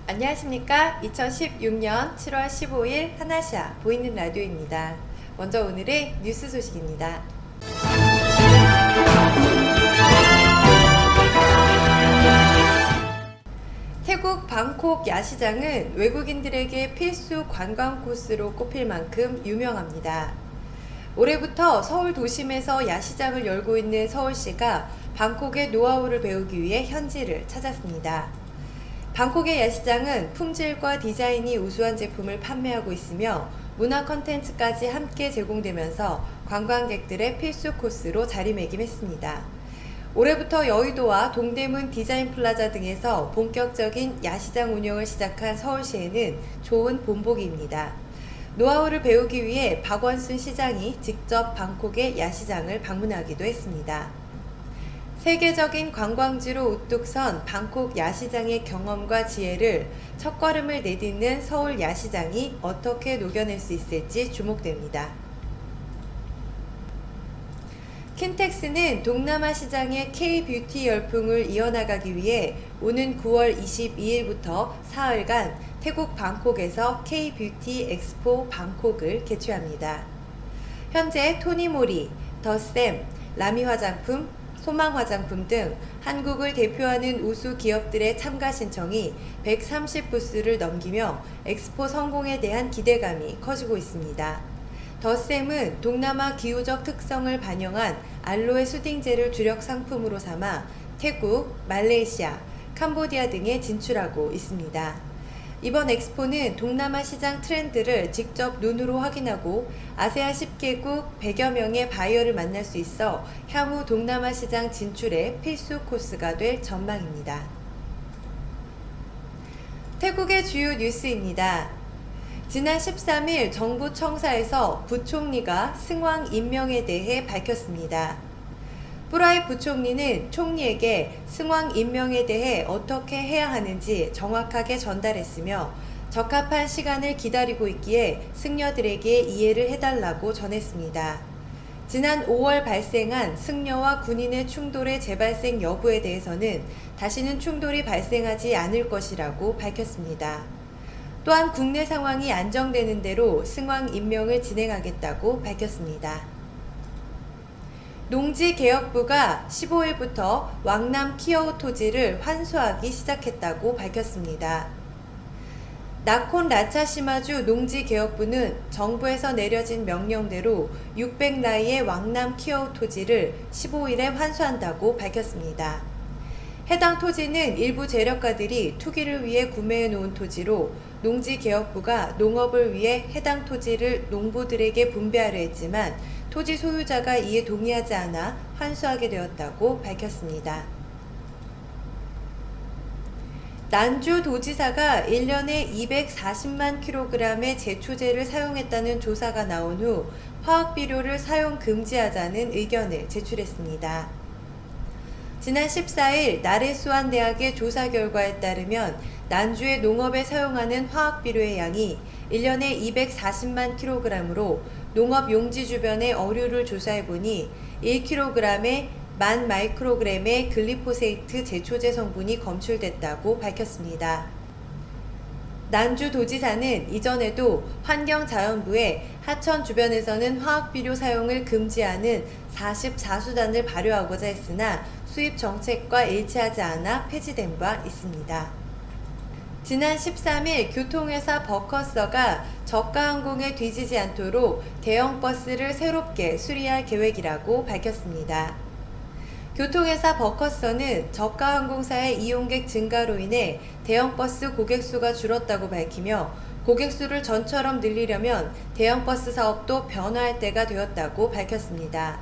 안녕하십니까. 2016년 7월 15일 하나샤 보이는 라디오입니다. 먼저 오늘의 뉴스 소식입니다. 태국 방콕 야시장은 외국인들에게 필수 관광 코스로 꼽힐 만큼 유명합니다. 올해부터 서울 도심에서 야시장을 열고 있는 서울시가 방콕의 노하우를 배우기 위해 현지를 찾았습니다. 방콕의 야시장은 품질과 디자인이 우수한 제품을 판매하고 있으며 문화 컨텐츠까지 함께 제공되면서 관광객들의 필수 코스로 자리매김했습니다. 올해부터 여의도와 동대문 디자인 플라자 등에서 본격적인 야시장 운영을 시작한 서울시에는 좋은 본보기입니다. 노하우를 배우기 위해 박원순 시장이 직접 방콕의 야시장을 방문하기도 했습니다. 세계적인 관광지로 우뚝 선 방콕 야시장의 경험과 지혜를 첫걸음을 내딛는 서울 야시장이 어떻게 녹여낼 수 있을지 주목됩니다. 킨텍스는 동남아 시장의 K-뷰티 열풍을 이어나가기 위해 오는 9월 22일부터 사흘간 태국 방콕에서 K-뷰티 엑스포 방콕을 개최합니다. 현재 토니모리, 더샘, 라미 화장품, 소망 화장품 등 한국을 대표하는 우수 기업들의 참가 신청이 130부스를 넘기며 엑스포 성공에 대한 기대감이 커지고 있습니다. 더샘은 동남아 기후적 특성을 반영한 알로에 수딩젤을 주력 상품으로 삼아 태국, 말레이시아, 캄보디아 등에 진출하고 있습니다. 이번 엑스포는 동남아 시장 트렌드를 직접 눈으로 확인하고 아세안 10개국 100여 명의 바이어를 만날 수 있어 향후 동남아 시장 진출의 필수 코스가 될 전망입니다. 태국의 주요 뉴스입니다. 지난 13일 정부 청사에서 부총리가 승왕 임명에 대해 밝혔습니다. 뿌라이 부총리는 총리에게 승왕 임명에 대해 어떻게 해야 하는지 정확하게 전달했으며 적합한 시간을 기다리고 있기에 승려들에게 이해를 해달라고 전했습니다. 지난 5월 발생한 승려와 군인의 충돌의 재발생 여부에 대해서는 다시는 충돌이 발생하지 않을 것이라고 밝혔습니다. 또한 국내 상황이 안정되는 대로 승왕 임명을 진행하겠다고 밝혔습니다. 농지개혁부가 15일부터 왕남 키어우 토지를 환수하기 시작했다고 밝혔습니다. 나콘 라차시마주 농지개혁부는 정부에서 내려진 명령대로 600라이의 왕남 키어우 토지를 15일에 환수한다고 밝혔습니다. 해당 토지는 일부 재력가들이 투기를 위해 구매해 놓은 토지로 농지개혁부가 농업을 위해 해당 토지를 농부들에게 분배하려 했지만 토지 소유자가 이에 동의하지 않아 환수하게 되었다고 밝혔습니다. 난주도지사가 1년에 240만 kg의 제초제를 사용했다는 조사가 나온 후 화학비료를 사용 금지하자는 의견을 제출했습니다. 지난 14일 나레수안대학의 조사 결과에 따르면 난주의 농업에 사용하는 화학비료의 양이 1년에 240만 kg으로 농업 용지 주변의 어류를 조사해보니 1kg에 10,000 마이크로그램의 글리포세이트 제초제 성분이 검출됐다고 밝혔습니다. 난주도지사는 이전에도 환경자연부에 하천 주변에서는 화학비료 사용을 금지하는 44수단을 발효하고자 했으나 수입 정책과 일치하지 않아 폐지된 바 있습니다. 지난 13일 교통회사 버커서가 저가항공에 뒤지지 않도록 대형 버스를 새롭게 수리할 계획이라고 밝혔습니다. 교통회사 버커서는 저가항공사의 이용객 증가로 인해 대형버스 고객수가 줄었다고 밝히며 고객수를 전처럼 늘리려면 대형버스 사업도 변화할 때가 되었다고 밝혔습니다.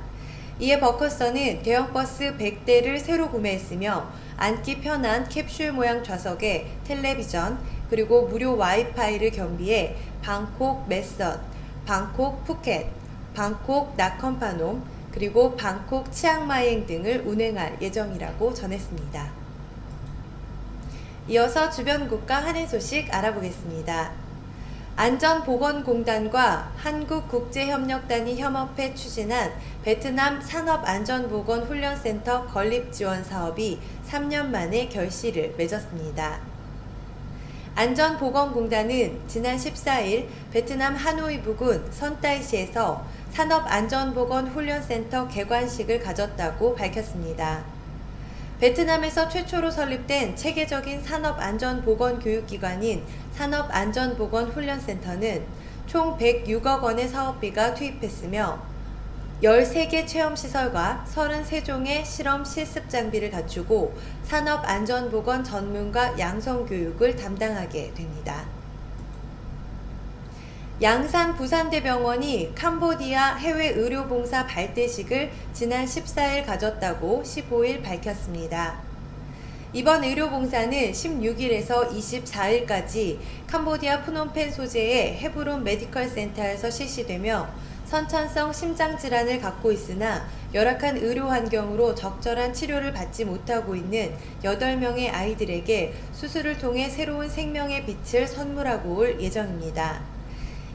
이에 버커서는 대형버스 100대를 새로 구매했으며 앉기 편한 캡슐 모양 좌석에 텔레비전 그리고 무료 와이파이를 겸비해 방콕 메선, 방콕 푸켓, 방콕 나컴파놈 그리고 방콕 치앙마이행 등을 운행할 예정이라고 전했습니다. 이어서 주변 국가 한해 소식 알아보겠습니다. 안전보건공단과 한국국제협력단이 협업해 추진한 베트남 산업안전보건훈련센터 건립지원 사업이 3년 만에 결실을 맺었습니다. 안전보건공단은 지난 14일 베트남 하노이 부근 선따이시에서 산업안전보건훈련센터 개관식을 가졌다고 밝혔습니다. 베트남에서 최초로 설립된 체계적인 산업안전보건교육기관인 산업안전보건훈련센터는 총 106억 원의 사업비가 투입했으며 13개 체험시설과 33종의 실험 실습 장비를 갖추고 산업안전보건 전문가 양성교육을 담당하게 됩니다. 양산 부산대병원이 캄보디아 해외의료봉사 발대식을 지난 14일 가졌다고 15일 밝혔습니다. 이번 의료봉사는 16일에서 24일까지 캄보디아 프놈펜 소재의 헤브론 메디컬 센터에서 실시되며 선천성 심장질환을 갖고 있으나 열악한 의료 환경으로 적절한 치료를 받지 못하고 있는 8명의 아이들에게 수술을 통해 새로운 생명의 빛을 선물하고 올 예정입니다.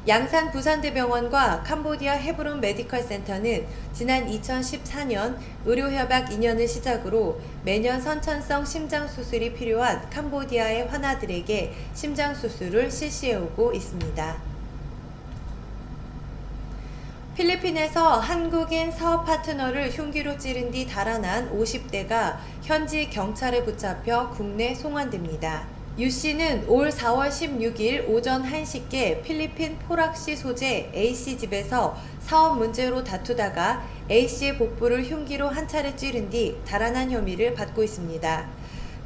양산 부산대병원과 캄보디아 헤브론 메디컬 센터는 지난 2014년 의료협약 2년을 시작으로 매년 선천성 심장수술이 필요한 캄보디아의 환아들에게 심장수술을 실시해오고 있습니다. 필리핀에서 한국인 사업 파트너를 흉기로 찌른 뒤 달아난 50대가 현지 경찰에 붙잡혀 국내 송환됩니다. 유 씨는 올 4월 16일 오전 1시께 필리핀 포락시 소재 A씨 집에서 사업 문제로 다투다가 A씨의 복부를 흉기로 한 차례 찌른 뒤 달아난 혐의를 받고 있습니다.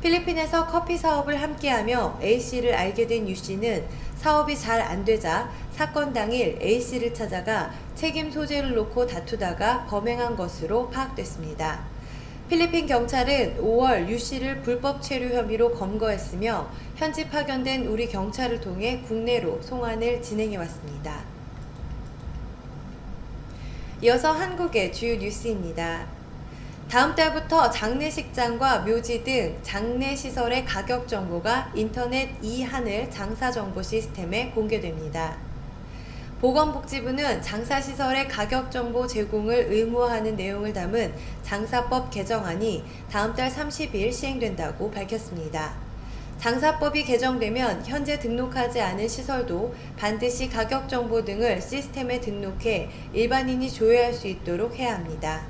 필리핀에서 커피 사업을 함께하며 A씨를 알게 된 유 씨는 사업이 잘 안되자 사건 당일 A씨를 찾아가 책임 소재를 놓고 다투다가 범행한 것으로 파악됐습니다. 필리핀 경찰은 5월 유 씨를 불법 체류 혐의로 검거했으며 현지 파견된 우리 경찰을 통해 국내로 송환을 진행해왔습니다. 이어서 한국의 주요 뉴스입니다. 다음 달부터 장례식장과 묘지 등 장례시설의 가격 정보가 인터넷 이하늘 장사정보 시스템에 공개됩니다. 보건복지부는 장사시설의 가격정보 제공을 의무화하는 내용을 담은 장사법 개정안이 다음 달 30일 시행된다고 밝혔습니다. 장사법이 개정되면 현재 등록하지 않은 시설도 반드시 가격정보 등을 시스템에 등록해 일반인이 조회할 수 있도록 해야 합니다.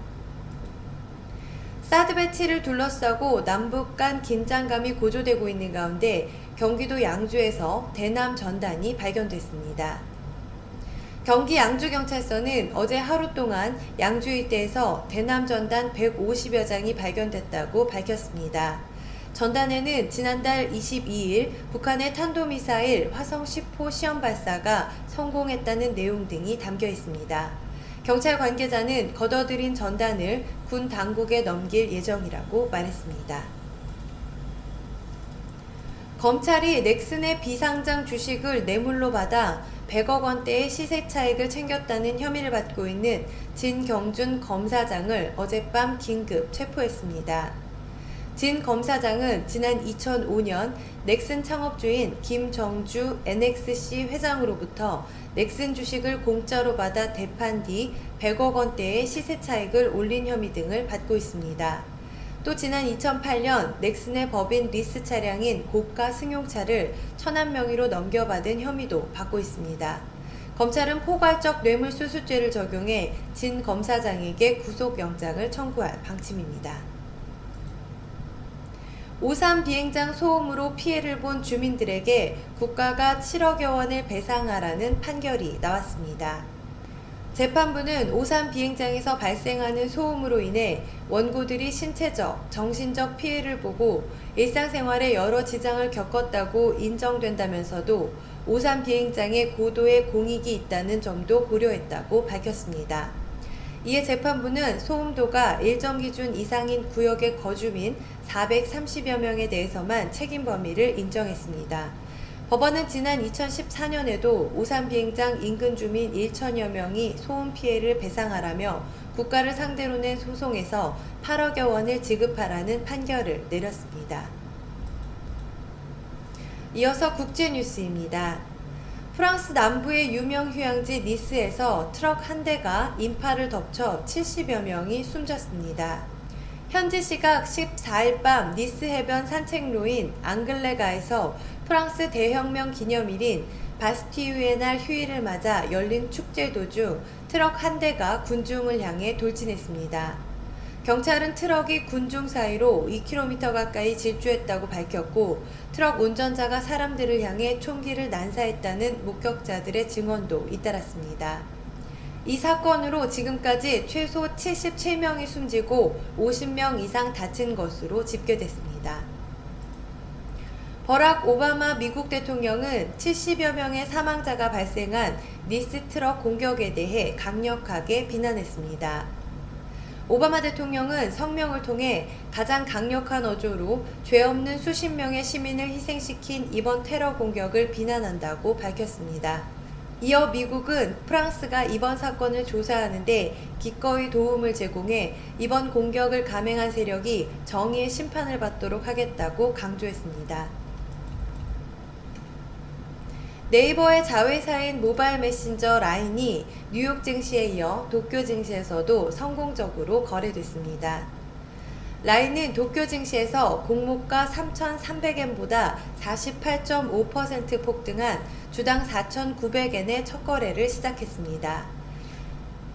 사드 배치를 둘러싸고 남북 간 긴장감이 고조되고 있는 가운데 경기도 양주에서 대남 전단이 발견됐습니다. 경기 양주경찰서는 어제 하루 동안 양주 일대에서 대남 전단 150여 장이 발견됐다고 밝혔습니다. 전단에는 지난달 22일 북한의 탄도미사일 화성 10호 시험 발사가 성공했다는 내용 등이 담겨 있습니다. 경찰 관계자는 걷어들인 전단을 군 당국에 넘길 예정이라고 말했습니다. 검찰이 넥슨의 비상장 주식을 뇌물로 받아 100억 원대의 시세 차익을 챙겼다는 혐의를 받고 있는 진경준 검사장을 어젯밤 긴급 체포했습니다. 진 검사장은 지난 2005년 넥슨 창업주인 김정주 NXC 회장으로부터 넥슨 주식을 공짜로 받아 대판 뒤 100억 원대의 시세 차익을 올린 혐의 등을 받고 있습니다. 또 지난 2008년 넥슨의 법인 리스 차량인 고가 승용차를 천안 명의로 넘겨받은 혐의도 받고 있습니다. 검찰은 포괄적 뇌물수수죄를 적용해 진 검사장에게 구속영장을 청구할 방침입니다. 오산 비행장 소음으로 피해를 본 주민들에게 국가가 7억여 원을 배상하라는 판결이 나왔습니다. 재판부는 오산 비행장에서 발생하는 소음으로 인해 원고들이 신체적, 정신적 피해를 보고 일상생활에 여러 지장을 겪었다고 인정된다면서도 오산 비행장에 고도의 공익이 있다는 점도 고려했다고 밝혔습니다. 이에 재판부는 소음도가 일정 기준 이상인 구역의 거주민 430여 명에 대해서만 책임 범위를 인정했습니다. 법원은 지난 2014년에도 오산 비행장 인근 주민 1천여 명이 소음 피해를 배상하라며 국가를 상대로 낸 소송에서 8억여 원을 지급하라는 판결을 내렸습니다. 이어서 국제뉴스입니다. 프랑스 남부의 유명 휴양지 니스에서 트럭 한 대가 인파를 덮쳐 70여 명이 숨졌습니다. 현지 시각 14일 밤 니스 해변 산책로인 앙글레가에서 프랑스 대혁명 기념일인 바스티유의 날 휴일을 맞아 열린 축제 도중 트럭 한 대가 군중을 향해 돌진했습니다. 경찰은 트럭이 군중 사이로 2km 가까이 질주했다고 밝혔고, 트럭 운전자가 사람들을 향해 총기를 난사했다는 목격자들의 증언도 잇따랐습니다. 이 사건으로 지금까지 최소 77명이 숨지고 50명 이상 다친 것으로 집계됐습니다. 버락 오바마 미국 대통령은 70여 명의 사망자가 발생한 니스 트럭 공격에 대해 강력하게 비난했습니다. 오바마 대통령은 성명을 통해 가장 강력한 어조로 죄 없는 수십 명의 시민을 희생시킨 이번 테러 공격을 비난한다고 밝혔습니다. 이어 미국은 프랑스가 이번 사건을 조사하는 데 기꺼이 도움을 제공해 이번 공격을 감행한 세력이 정의의 심판을 받도록 하겠다고 강조했습니다. 네이버의 자회사인 모바일 메신저 라인이 뉴욕 증시에 이어 도쿄 증시에서도 성공적으로 거래됐습니다. 라인은 도쿄 증시에서 공모가 3,300엔보다 48.5% 폭등한 주당 4,900엔의 첫 거래를 시작했습니다.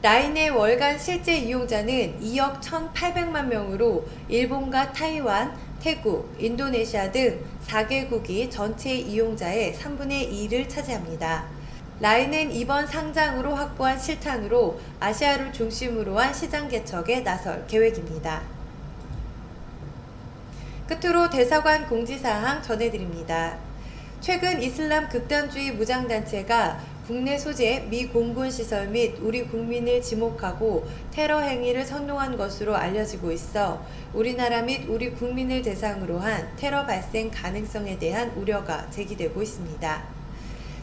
라인의 월간 실제 이용자는 2억 1,800만 명으로 일본과 타이완, 태국, 인도네시아 등 4개국이 전체 이용자의 3분의 2를 차지합니다. 라인은 이번 상장으로 확보한 실탄으로 아시아를 중심으로 한 시장 개척에 나설 계획입니다. 끝으로 대사관 공지사항 전해드립니다. 최근 이슬람 극단주의 무장단체가 국내 소재 미 공군 시설 및 우리 국민을 지목하고 테러 행위를 선동한 것으로 알려지고 있어 우리나라 및 우리 국민을 대상으로 한 테러 발생 가능성에 대한 우려가 제기되고 있습니다.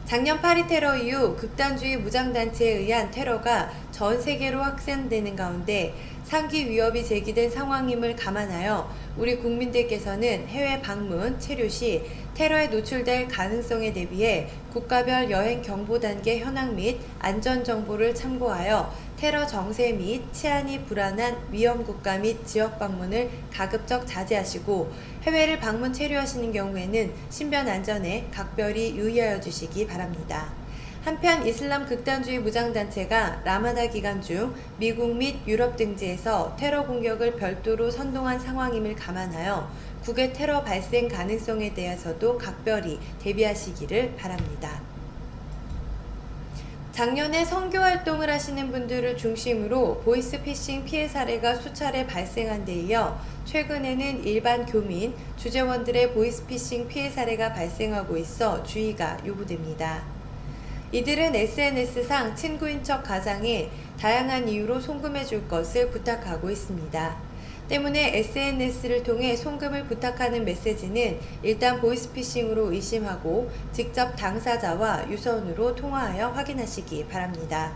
작년 파리 테러 이후 극단주의 무장단체에 의한 테러가 전 세계로 확산되는 가운데 상기 위협이 제기된 상황임을 감안하여 우리 국민들께서는 해외 방문, 체류 시 테러에 노출될 가능성에 대비해 국가별 여행 경보 단계 현황 및 안전 정보를 참고하여 테러 정세 및 치안이 불안한 위험 국가 및 지역 방문을 가급적 자제하시고 해외를 방문 체류하시는 경우에는 신변 안전에 각별히 유의하여 주시기 바랍니다. 한편 이슬람 극단주의 무장단체가 라마다 기간 중 미국 및 유럽 등지에서 테러 공격을 별도로 선동한 상황임을 감안하여 국외 테러 발생 가능성에 대해서도 각별히 대비하시기를 바랍니다. 작년에 선교 활동을 하시는 분들을 중심으로 보이스피싱 피해 사례가 수차례 발생한 데 이어 최근에는 일반 교민, 주재원들의 보이스피싱 피해 사례가 발생하고 있어 주의가 요구됩니다. 이들은 SNS상 친구인 척 가장해 다양한 이유로 송금해 줄 것을 부탁하고 있습니다. 때문에 SNS를 통해 송금을 부탁하는 메시지는 일단 보이스피싱으로 의심하고 직접 당사자와 유선으로 통화하여 확인하시기 바랍니다.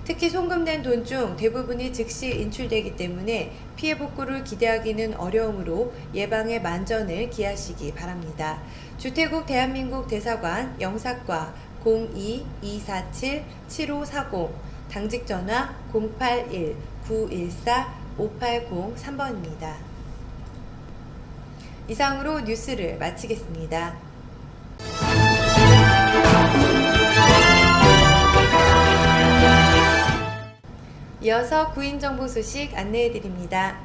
특히 송금된 돈 중 대부분이 즉시 인출되기 때문에 피해 복구를 기대하기는 어려우므로 예방에 만전을 기하시기 바랍니다. 주태국 대한민국 대사관 영사과 02-247-7540 당직 전화 081-914-5803번입니다. 이상으로 뉴스를 마치겠습니다. 이어서 구인정보 소식 안내해드립니다.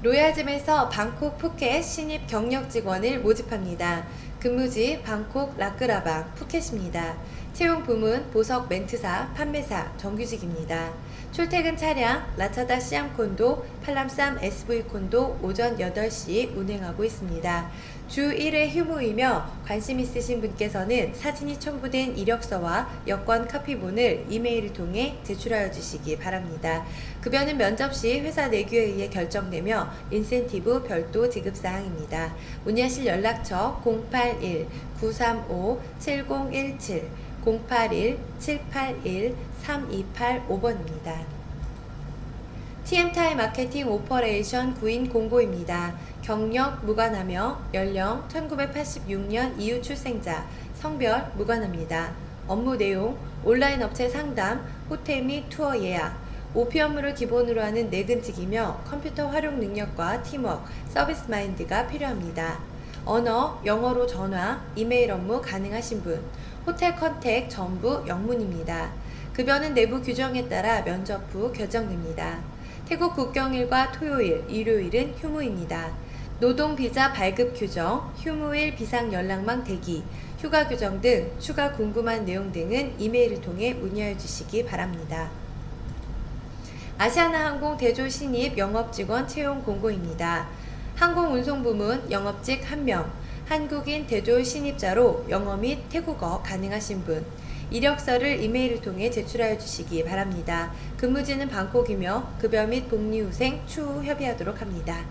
로얄짐에서 방콕 푸켓 신입 경력 직원을 모집합니다. 근무지 방콕 라크라방 푸켓입니다. 채용 부문 보석 멘트사 판매사 정규직입니다. 출퇴근 차량 라차다 시암콘도 팔람쌈 SV콘도 오전 8시 운행하고 있습니다. 주 1회 휴무이며 관심 있으신 분께서는 사진이 첨부된 이력서와 여권 카피본을 이메일을 통해 제출하여 주시기 바랍니다. 급여는 면접 시 회사 내규에 의해 결정되며 인센티브 별도 지급사항입니다. 문의하실 연락처 081-935-7017 081-781-3285번입니다. TM타임 마케팅 오퍼레이션 구인 공고입니다. 경력 무관하며 연령 1986년 이후 출생자, 성별 무관합니다. 업무 내용 온라인 업체 상담, 호텔 및 투어 예약, OP 업무를 기본으로 하는 내근직이며 컴퓨터 활용 능력과 팀워크, 서비스 마인드가 필요합니다. 언어, 영어로 전화, 이메일 업무 가능하신 분, 호텔 컨택 전부 영문입니다. 급여는 내부 규정에 따라 면접 후 결정됩니다. 태국 국경일과 토요일, 일요일은 휴무입니다. 노동 비자 발급 규정, 휴무일 비상 연락망 대기, 휴가 규정 등 추가 궁금한 내용 등은 이메일을 통해 문의해 주시기 바랍니다. 아시아나항공 대조 신입 영업직원 채용 공고입니다. 항공운송부문 영업직 1명, 한국인 대조 신입자로 영어 및 태국어 가능하신 분, 이력서를 이메일을 통해 제출하여 주시기 바랍니다. 근무지는 방콕이며 급여 및 복리후생 추후 협의하도록 합니다.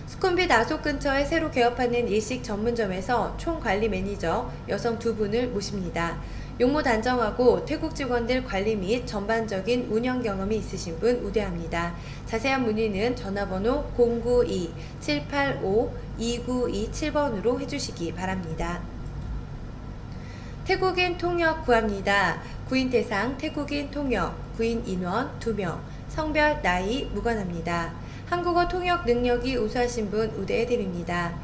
수쿰빗 아속 근처에 새로 개업하는 일식 전문점에서 총관리 매니저 여성 2분을 모십니다. 용모 단정하고 태국 직원들 관리 및 전반적인 운영 경험이 있으신 분 우대합니다. 자세한 문의는 전화번호 092-785-2927번으로 해주시기 바랍니다. 태국인 통역 구합니다. 구인 대상 태국인 통역, 구인 인원 2명, 성별, 나이 무관합니다. 한국어 통역 능력이 우수하신 분 우대해드립니다.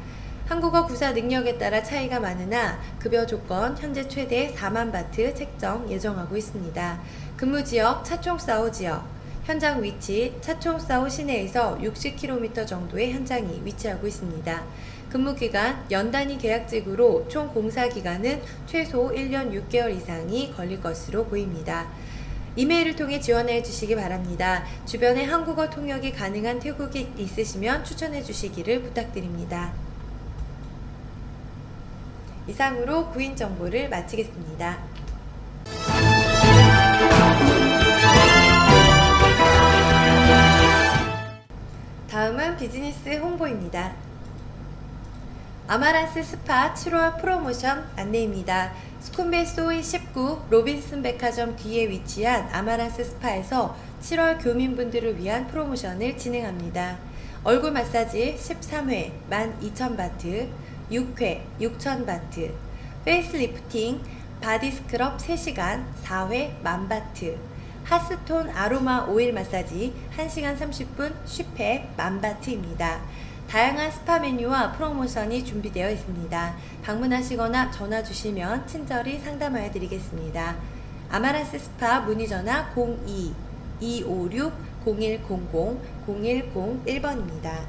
한국어 구사 능력에 따라 차이가 많으나 급여 조건 현재 최대 4만 바트 책정 예정하고 있습니다. 근무지역 차총사오 지역, 현장 위치 차총사오 시내에서 60km 정도의 현장이 위치하고 있습니다. 근무기간 연단위 계약직으로 총 공사기간은 최소 1년 6개월 이상이 걸릴 것으로 보입니다. 이메일을 통해 지원해 주시기 바랍니다. 주변에 한국어 통역이 가능한 태국인 있으시면 추천해 주시기를 부탁드립니다. 이상으로 구인 정보를 마치겠습니다. 다음은 비즈니스 홍보입니다. 아마란스 스파 7월 프로모션 안내입니다. 수쿰빗 소이 19 로빈슨 백화점 뒤에 위치한 아마란스 스파에서 7월 교민분들을 위한 프로모션을 진행합니다. 얼굴 마사지 13회 12,000바트, 6회 6,000바트, 페이스 리프팅, 바디 스크럽 3시간 4회 10,000바트, 핫스톤 아로마 오일 마사지 1시간 30분 10회 10,000바트입니다. 다양한 스파 메뉴와 프로모션이 준비되어 있습니다. 방문하시거나 전화 주시면 친절히 상담하여 드리겠습니다. 아마란스 스파 문의 전화 02-256-0100-0101번입니다.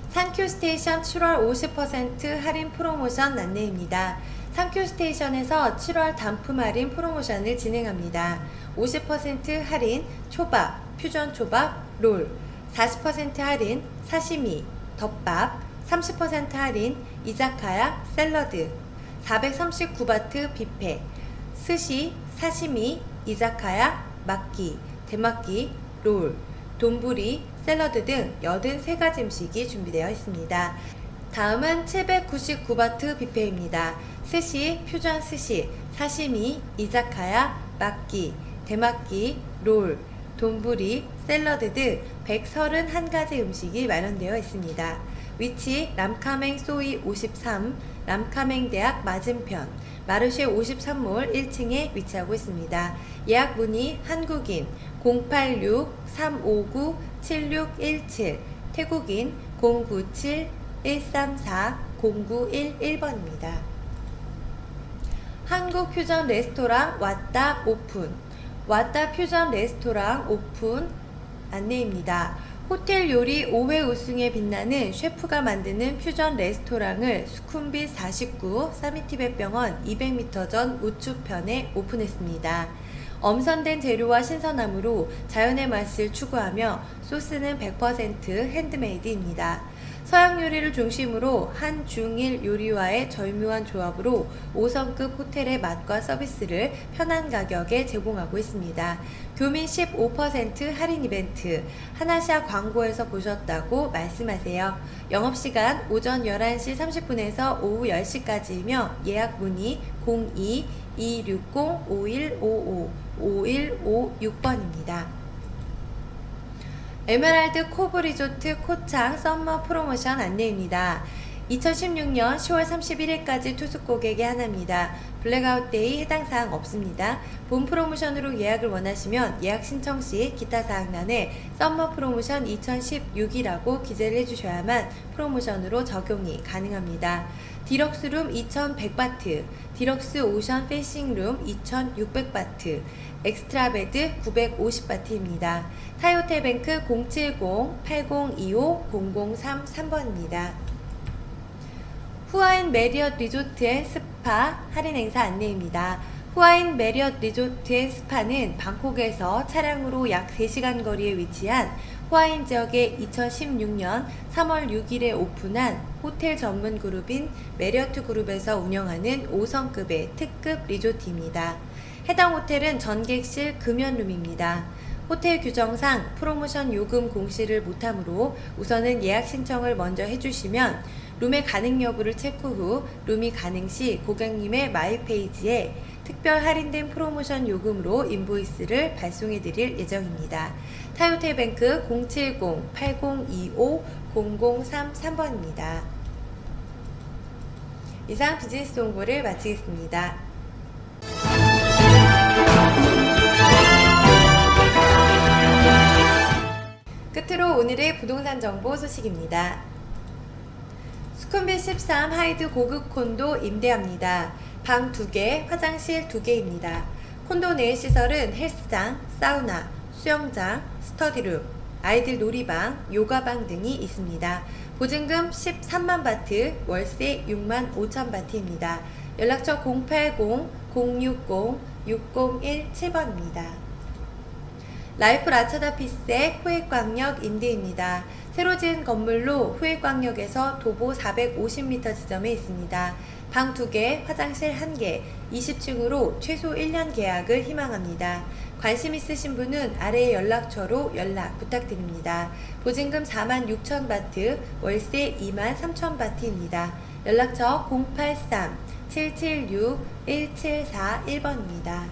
산큐 스테이션 7월 50% 할인 프로모션 안내입니다. 산큐 스테이션에서 7월 단품 할인 프로모션을 진행합니다. 50% 할인 초밥, 퓨전 초밥, 롤, 40% 할인 사시미, 덮밥, 30% 할인 이자카야, 샐러드, 439바트 뷔페, 스시, 사시미, 이자카야, 막기, 대막기, 롤, 돈부리, 샐러드 등 83가지 음식이 준비되어 있습니다. 다음은 799바트 뷔페입니다. 스시, 퓨전 스시, 사시미, 이자카야, 막기, 대막기, 롤, 돈부리, 샐러드 등 131가지 음식이 마련되어 있습니다. 위치 람카맹 소이 53, 람카맹 대학 맞은편, 마르쉐 53몰 1층에 위치하고 있습니다. 예약 문의 한국인 086-359-7617, 태국인 097-134-0911번입니다. 한국 퓨전 레스토랑 왔다 오픈, 왔다 퓨전 레스토랑 오픈 안내입니다. 호텔 요리 5회 우승에 빛나는 셰프가 만드는 퓨전 레스토랑을 수쿰빗 49 사미티벳병원 200m 전 우측편에 오픈했습니다. 엄선된 재료와 신선함으로 자연의 맛을 추구하며 소스는 100% 핸드메이드입니다. 서양 요리를 중심으로 한 중일 요리와의 절묘한 조합으로 5성급 호텔의 맛과 서비스를 편한 가격에 제공하고 있습니다. 교민 15% 할인 이벤트, 하나샤 광고에서 보셨다고 말씀하세요. 영업시간 오전 11시 30분에서 오후 10시까지이며 예약 문의 02-260-5155, 5156번입니다. 에메랄드 코브 리조트 코창 썸머 프로모션 안내입니다. 2016년 10월 31일까지 투숙고객의 하나입니다. 블랙아웃 데이 해당 사항 없습니다. 본 프로모션으로 예약을 원하시면 예약 신청 시 기타 사항란에 썸머 프로모션 2016이라고 기재를 해주셔야만 프로모션으로 적용이 가능합니다. 디럭스룸 2100바트, 디럭스 오션 페이싱룸 2600바트, 엑스트라 베드 950바트입니다. 타이호텔뱅크 070-8025-0033번입니다. 후아인 메리엇 리조트 앤 스파 할인 행사 안내입니다. 후아인 메리엇 리조트 앤 스파는 방콕에서 차량으로 약 3시간 거리에 위치한 후아인 지역에 2016년 3월 6일에 오픈한 호텔 전문 그룹인 메리어트 그룹에서 운영하는 5성급의 특급 리조트입니다. 해당 호텔은 전객실 금연룸입니다. 호텔 규정상 프로모션 요금 공시를 못하므로 우선은 예약 신청을 먼저 해주시면 룸의 가능 여부를 체크 후 룸이 가능 시 고객님의 마이 페이지에 특별 할인된 프로모션 요금으로 인보이스를 발송해 드릴 예정입니다. 타이호텔뱅크 070-8025-0033번입니다. 이상 비즈니스 홍보를 마치겠습니다. 끝으로 오늘의 부동산 정보 소식입니다. 수쿰빗 13 하이드 고급 콘도 임대합니다. 방 2개, 화장실 2개입니다. 콘도 내 시설은 헬스장, 사우나, 수영장, 스터디룸, 아이들 놀이방, 요가방 등이 있습니다. 보증금 13만 바트, 월세 6만 5천 바트입니다. 연락처 080-060-6017번입니다. 라이프 라차다피스의 후액광역 임대입니다. 새로 지은 건물로 후액광역에서 도보 450m 지점에 있습니다. 방 2개, 화장실 1개, 20층으로 최소 1년 계약을 희망합니다. 관심 있으신 분은 아래의 연락처로 연락 부탁드립니다. 보증금 4만 6천 바트, 월세 2만 3천 바트입니다. 연락처 083-776-1741번입니다.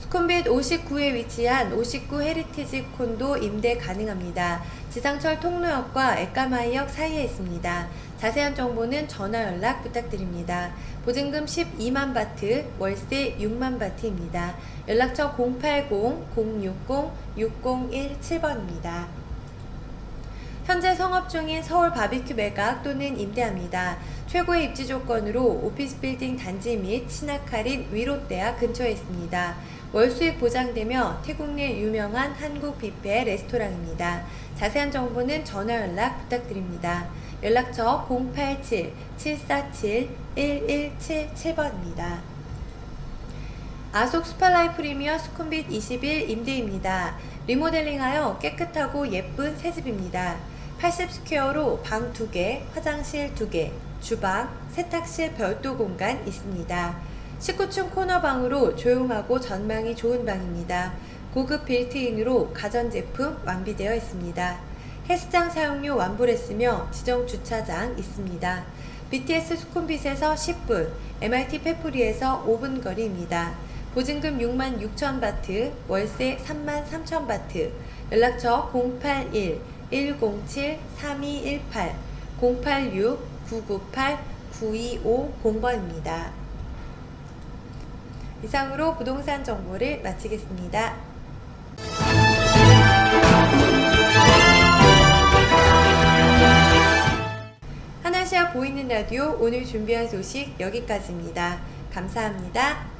수쿰빗 59에 위치한 59 헤리티지 콘도 임대 가능합니다. 지상철 통로역과 에까마이역 사이에 있습니다. 자세한 정보는 전화 연락 부탁드립니다. 보증금 12만 바트, 월세 6만 바트입니다. 연락처 080-060-6017번입니다. 현재 성업 중인 서울 바비큐 매각 또는 임대합니다. 최고의 입지 조건으로 오피스 빌딩 단지 및 신학할인 위롯대학 근처에 있습니다. 월 수익 보장되며 태국 내 유명한 한국 뷔페 레스토랑입니다. 자세한 정보는 전화 연락 부탁드립니다. 연락처 087-747-1177번입니다. 아속 스팔라이 프리미어 수쿰빗 21 임대입니다. 리모델링하여 깨끗하고 예쁜 새집입니다. 80스퀘어로 방 2개, 화장실 2개, 주방, 세탁실 별도 공간 있습니다. 19층 코너방으로 조용하고 전망이 좋은 방입니다. 고급 빌트인으로 가전제품 완비되어 있습니다. 헬스장 사용료 완불했으며 지정 주차장 있습니다. BTS 수쿰빗에서 10분, MRT 페프리에서 5분 거리입니다. 보증금 6만 6천 바트, 월세 3만 3천 바트, 연락처 081-107-3218, 086-998-9250번입니다. 이상으로 부동산 정보를 마치겠습니다. 하나시아 보이는 라디오 오늘 준비한 소식 여기까지입니다. 감사합니다.